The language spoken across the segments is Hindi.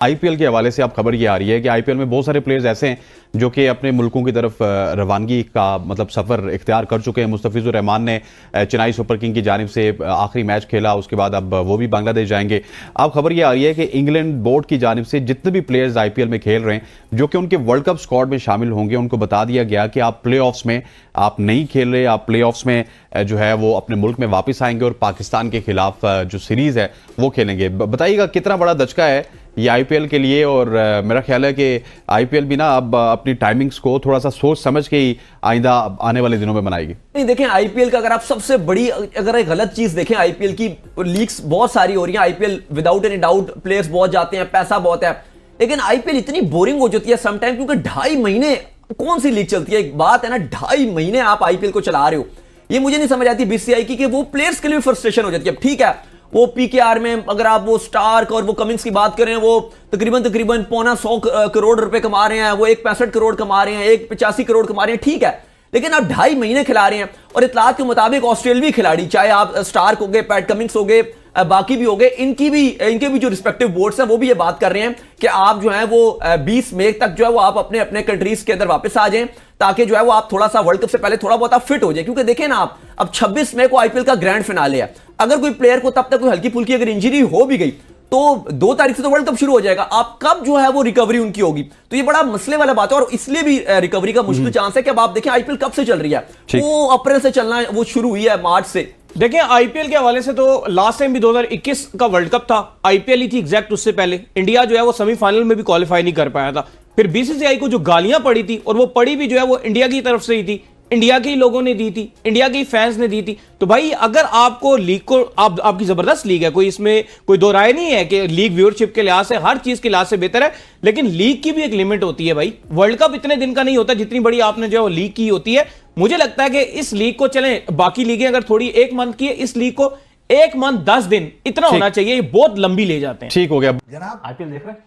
आईपीएल के हवाले से अब खबर ये आ रही है कि आईपीएल में बहुत सारे प्लेयर्स ऐसे हैं जो कि अपने मुल्कों की तरफ रवानगी का मतलब सफ़र इख्तियार कर चुके हैं। मुस्तफिजुर रहमान ने चेन्नई सुपर किंग की जानिब से आखिरी मैच खेला, उसके बाद अब वो भी बांग्लादेश जाएंगे। अब खबर ये आ रही है कि इंग्लैंड बोर्ड की जानिब से जितने भी प्लेयर्स आईपीएल में खेल रहे हैं जो कि उनके वर्ल्ड कप स्क्वाड में शामिल होंगे, उनको बता दिया गया कि आप प्ले ऑफ्स में आप नहीं खेल रहे, आप प्ले ऑफ्स में जो है वो अपने मुल्क में वापस आएंगे और पाकिस्तान के खिलाफ जो सीरीज है वो खेलेंगे। बताइएगा कितना बड़ा दचका है ये आईपीएल के लिए। और मेरा ख्याल है कि आईपीएल भी ना अब अपनी टाइमिंग्स को थोड़ा सा सोच समझ के ही आइंदा आने वाले दिनों में बनाएगी। नहीं देखें, आईपीएल का अगर आप सबसे बड़ी अगर एक गलत चीज देखें, आईपीएल की लीग्स बहुत सारी हो रही हैं, IPL without any doubt players बहुत जाते हैं, पैसा बहुत है, लेकिन आईपीएल इतनी बोरिंग हो जाती है समटाइम, क्योंकि 2.5 महीने कौन सी लीग चलती है। एक बात है ना, 2.5 महीने आप आईपीएल को चला रहे हो, ये मुझे नहीं समझ आती बीसीसीआई की कि वो प्लेयर्स के लिए फ्रस्ट्रेशन हो जाती है। ठीक है, वो पीकेआर में अगर आप वो स्टार्क और वो कमिंस की बात करें, वो तकरीबन 1.25 करोड़ रुपए कमा रहे हैं, वो एक 65 करोड़ कमा रहे हैं, एक 85 करोड़ कमा रहे हैं, ठीक है, लेकिन आप 2.5 महीने खिला रहे हैं। और इतलात के मुताबिक ऑस्ट्रेलियावी खिलाड़ी, चाहे आप स्टार्क हो गए, पैट कमिंस हो गए, बाकी भी हो गए, इनके भी जो रिस्पेक्टिव बोर्ड्स हैं वो भी ये बात कर रहे हैं कि आप जो है वो 20 मई तक जो है वो आप अपने अपने कंट्रीज के अंदर वापस आ जाएं, ताकि जो है वो आप थोड़ा सा वर्ल्ड कप से पहले थोड़ा बहुत आप फिट हो जाए। क्योंकि देखें ना, आप अब 26 मई को आईपीएल का ग्रैंड फिनाले है, अगर कोई प्लेयर को तब तक कोई हल्की फुल्की अगर इंजरी हो भी गई तो 2 तारीख से तो वर्ल्ड कप शुरू हो जाएगा, आप कब जो है वो रिकवरी उनकी होगी। तो ये बड़ा मसले वाला बात है, और इसलिए भी रिकवरी का मुश्किल चांस है कि अब आप देखें आईपीएल कब से चल रही है, वो अप्रैल से चलना वो शुरू हुई है, मार्च से। देखिए आईपीएल के हवाले से तो लास्ट टाइम भी 2021 का वर्ल्ड कप था, आईपीएल ही थी एग्जैक्ट, उससे पहले इंडिया जो है वो सेमीफाइनल में भी क्वालिफाई नहीं कर पाया था। फिर बीसीसीआई को जो गालियां पड़ी थी, और वो पड़ी भी जो है वो इंडिया की तरफ से ही थी, इंडिया के ही लोगों ने दी थी, इंडिया के ही फैंस ने दी थी। तो भाई अगर आपको लीग को आपकी जबरदस्त लीग है, कोई इसमें कोई दो राय नहीं है कि लीग व्यूअरशिप के लिहाज से हर चीज के लिहाज से बेहतर है, लेकिन लीग की भी एक लिमिट होती है भाई। वर्ल्ड कप इतने दिन का नहीं होता जितनी बड़ी आपने जो है लीग की होती है। मुझे लगता है कि इस लीग को चलें, बाकी लीगें अगर थोड़ी 1 मंथ की है, इस लीग को 1 मंथ 10 दिन इतना होना चाहिए, ये बहुत लंबी ले जाते हैं। ठीक हो गया जनाब, आईपीएल देख रहे हैं?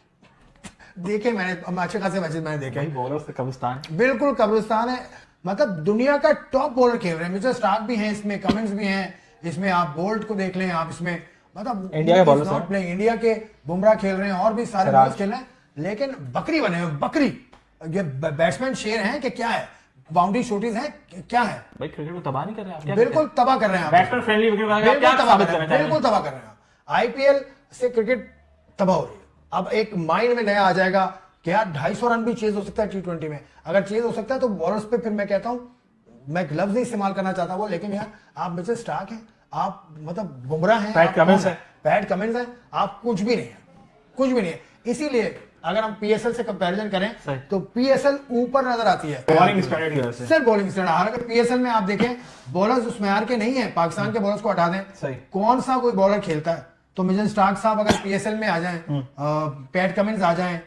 देखे मैंने अच्छे खासे मैचेस मैंने देखे। बॉलर से कब्रिस्तान, बिल्कुल कब्रिस्तान है, मतलब दुनिया का टॉप बॉलर खेल रहे हैं। मिस्टर स्टार्क भी हैं इसमें, कमिंस भी हैं इसमें, आप बोल्ट को देख लें, आप इसमें मतलब इंडिया के बॉलर्स हैं, इंडिया के बुमराह खेल रहे हैं, और भी सारे बॉलर्स खेल रहे हैं, लेकिन बकरी बने हुए, बकरी। ये बैट्समैन शेर हैं कि क्या है, बाउंड्री शॉटीज हैं क्या है भाई क्रिकेट को तबाह नहीं कर रहे हैं, बिल्कुल तबाह कर रहे हैं, बैट्समैन फ्रेंडली बिल्कुल तबाह कर रहे हैं। आईपीएल से क्रिकेट तबाह हो रही है। अब एक माइंड में नया आ जाएगा कि यार 250 रन भी चेज हो सकता है T20 में, अगर चेज हो सकता है तो बॉलर्स पे फिर मैं कहता हूं, मैं लफ्ज नहीं इस्तेमाल करना चाहता वो, लेकिन यार आप मिस्टर स्टार्क हैं, आप मतलब बुमराह हैं, पैट कमिंस है, आप कुछ भी नहीं है, कुछ भी नहीं है। इसीलिए अगर हम पीएसएल से कंपैरिजन करें तो पीएसएल ऊपर नजर आती है बॉलिंग स्टैंडर्ड की वजह से। सिर्फ बॉलिंग स्टैंडर्ड। हालांकि पीएसएल में आप देखें बॉलर्स उस मैार के नहीं है, पाकिस्तान के बॉलर्स को हटा दें, कौन सा कोई बॉलर खेलता है। तो मिस्टर स्टार्क साहब अगर पीएसएल में आ जाएं, पैट कमिंस आ जाएं,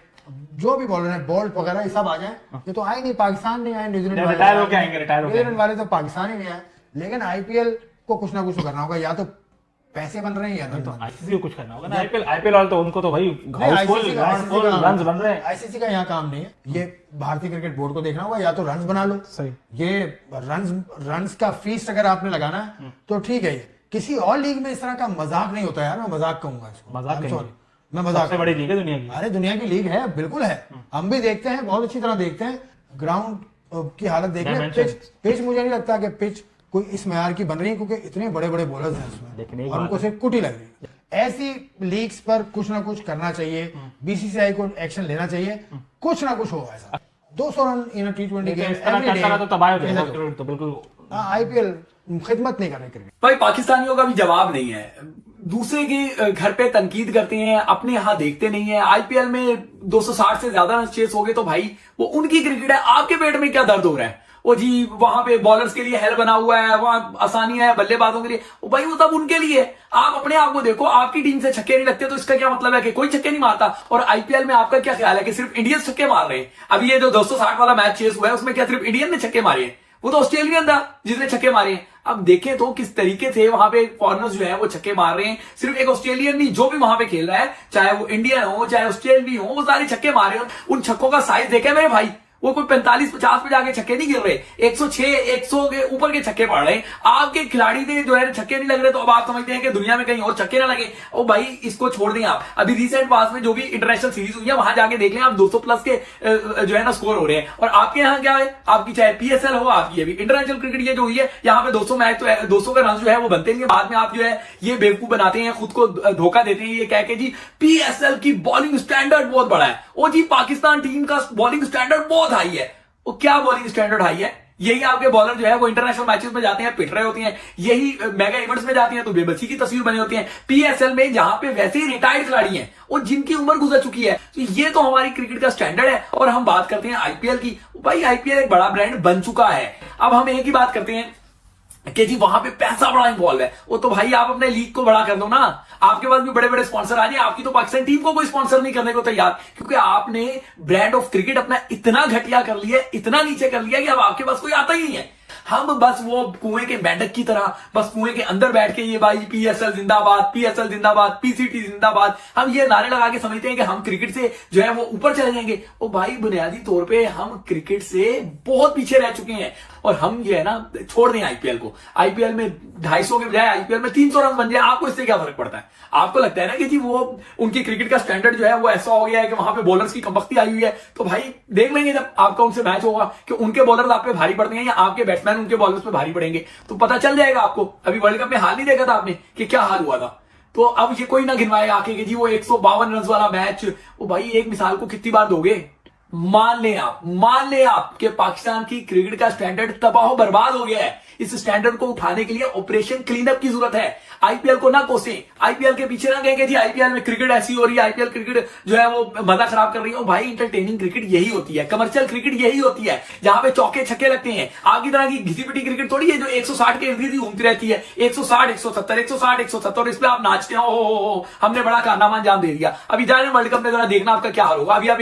जो भी बॉलर है, बोल्ट वगैरह ये सब आ जाए, ये तो आए नहीं, पाकिस्तान नहीं आए, न्यूजीलैंड वाले तो पाकिस्तान ही नहीं आए। लेकिन आईपीएल को कुछ ना कुछ करना होगा, या तो पैसे बन रहे हैं या तो आईसीसी को कुछ करना होगा ना। आईपीएल वाले तो उनको तो भाई रन्स बन रहे हैं। आईसीसी का यहाँ काम नहीं है, ये भारतीय क्रिकेट बोर्ड को देखना होगा, या तो रन्स बना लो। सही, ये रन्स का फीस अगर आपने लगाना है तो ठीक है। ये किसी और लीग में इस तरह का मजाक नहीं होता यार, मैं मजाक कहूंगा इसको, मैं मजाक। सबसे बड़ी लीग है दुनिया की। अरे दुनिया की लीग है, बिल्कुल है, हम भी देखते हैं, बहुत अच्छी तरह देखते हैं। ग्राउंड की हालत देख रहे हैं, पिच मुझे नहीं लगता कि पिच कोई इस म्यार की बन रही है, क्योंकि इतने बड़े बड़े बॉलर्स हैं इसमें और उनको सिर्फ कुटी लग रही है। ऐसी लीग्स पर कुछ ना कुछ करना चाहिए, बीसीसीआई को एक्शन लेना चाहिए, कुछ ना कुछ हो ऐसा। 200 रन इन T20 गेम तो तबाह हो जाएगा, तो बिल्कुल आईपीएल खिदमत नहीं कर रही क्रिकेट। भाई पाकिस्तानियों का भी जवाब नहीं है, दूसरे के घर पे तनकीद करते हैं, अपने यहाँ देखते नहीं है। आईपीएल में 260 से ज्यादा रन चेस हो गए तो भाई वो उनकी क्रिकेट है, आपके पेट में क्या दर्द हो रहा है? वो जी वहां पे बॉलर्स के लिए हेल बना हुआ है, वहां आसानी है बल्लेबाजों के लिए, वो भाई वो सब उनके लिए। आप अपने आप को देखो, आपकी टीम से छक्के नहीं लगते तो इसका क्या मतलब है कि कोई छक्के नहीं मारता? और आईपीएल में आपका क्या ख्याल है कि सिर्फ इंडियंस छक्के मार रहे हैं? अब ये जो 260 वाला मैच चेस हुआ है उसमें क्या सिर्फ इंडियन ने छक्के मारे हैं? वो तो ऑस्ट्रेलियन था जिसने छक्के मारे हैं। अब देखें तो किस तरीके से वहां पे फॉरनर्स जो है वो छक्के मार रहे हैं। सिर्फ एक ऑस्ट्रेलियन नहीं, जो भी वहां पे खेल रहा है, चाहे वो इंडियन हो चाहे ऑस्ट्रेलियन हो, वो सारे छक्के मार रहे हैं। उन छक्कों का साइज देखे मेरे भाई, वो कोई 45-50 पे जाके छक्के नहीं गिर रहे, 106 100 के ऊपर के छक्के पड़ रहे हैं। आपके खिलाड़ी ने जो है छक्के नहीं लग रहे, तो अब आप समझते हैं कि दुनिया में कहीं और छक्के ना लगे। ओ भाई इसको छोड़ दें आप। अभी रिसेंट पास में जो भी इंटरनेशनल सीरीज हुई है वहां जाके देख लें आप, 200 प्लस के जो है ना स्कोर हो रहे हैं। और आपके यहाँ क्या है, आपकी चाहे पीएसएल हो, आपकी अभी इंटरनेशनल क्रिकेट ये जो हुई है, यहाँ पे 200 मैच तो 200 का रन जो है वो बनते नहीं है। बाद में आप जो है ये बेवकूफ बनाते हैं, खुद को धोखा देते हैं ये कह के जी पीएसएल की बॉलिंग स्टैंडर्ड बहुत बड़ा है। ओ जी पाकिस्तान टीम का बॉलिंग स्टैंडर्ड बहुत हाई है। वो क्या बॉलिंग स्टैंडर्ड हाई है? यही आपके बॉलर जो है वो इंटरनेशनल मैचेस में जाते हैं, पिट रहे होते हैं, यही मेगा इवेंट्स में जाते हैं तो बेबसी की तस्वीर बनी होती है। पीएसएल में जहां पे वैसे ही रिटायर्ड खिलाड़ी हैं और जिनकी उम्र गुजर चुकी है, तो ये तो हमारी क्रिकेट का स्टैंडर्ड है। और हम बात करते हैं आईपीएल की, भाई आईपीएल एक बड़ा ब्रांड बन चुका है। अब हम एक ही बात करते हैं कि जी वहां पे पैसा बड़ा इन्वॉल्व है। वो तो भाई आप अपने लीग को बड़ा कर दो ना, आपके पास भी बड़े बड़े स्पॉन्सर आ जाए। आपकी तो पाकिस्तान टीम को कोई स्पॉन्सर नहीं करने को तैयार, क्योंकि आपने ब्रांड ऑफ क्रिकेट अपना इतना घटिया कर लिया, इतना नीचे कर लिया कि अब आपके पास कोई आता ही नहीं है। हम बस वो कुएं के मेंढक की तरह बस कुएं के अंदर बैठ के ये भाई पीएसएल जिंदाबाद, पीएसएल जिंदाबाद, पीसीटी जिंदाबाद, हम ये नारे लगा के समझते हैं कि हम क्रिकेट से जो है वो ऊपर चले जाएंगे। ओ भाई बुनियादी तौर पे हम क्रिकेट से बहुत पीछे रह चुके हैं। और हम ये है ना छोड़ दें आईपीएल को, आईपीएल में 250 के बजाय आईपीएल में 300 रन बन जाए, आपको इससे क्या फर्क पड़ता है? आपको लगता है ना कि जी वो उनकी क्रिकेट का स्टैंडर्ड जो है वो ऐसा हो गया है कि वहां पे बॉलर्स की कमबख्ती आई हुई है। तो भाई देख लेंगे जब आपका उनसे मैच होगा कि उनके बॉलर्स आप पे भारी पड़ते हैं या आपके बैट्समैन उनके बॉलर्स पे भारी पड़ेंगे, तो पता चल जाएगा आपको। अभी वर्ल्ड कप में हाल नहीं देखा था आपने कि क्या हाल हुआ था? तो अब ये कोई ना गिनवाए आके कि जी वो 152 रन वाला मैच, वो भाई एक मिसाल को कितनी बार दोगे? मान लें आप कि पाकिस्तान की क्रिकेट का स्टैंडर्ड तबाह बर्बाद हो गया है। इस स्टैंडर्ड को उठाने के लिए ऑपरेशन क्लीन अप की जरूरत है। आईपीएल को ना कोसें, आईपीएल के पीछे ना कहेंगे जी आईपीएल में क्रिकेट ऐसी हो रही है, आईपीएल क्रिकेट जो है वो मजा खराब कर रही है। भाई इंटरटेनिंग क्रिकेट यही होती है, कमर्शियल क्रिकेट यही होती है, जहां पे चौके छक्के लगते हैं। आपकी तरह की घिसी पिटी क्रिकेट थोड़ी है जो 160 के इर्द घूमती रहती है, 160 170 160 170 और इस पे आप नाचते हो हमने बड़ा कारनामा अंजाम दे दिया। अभी जाने वर्ल्ड कप में जरा देखना आपका क्या हाल होगा। अभी आप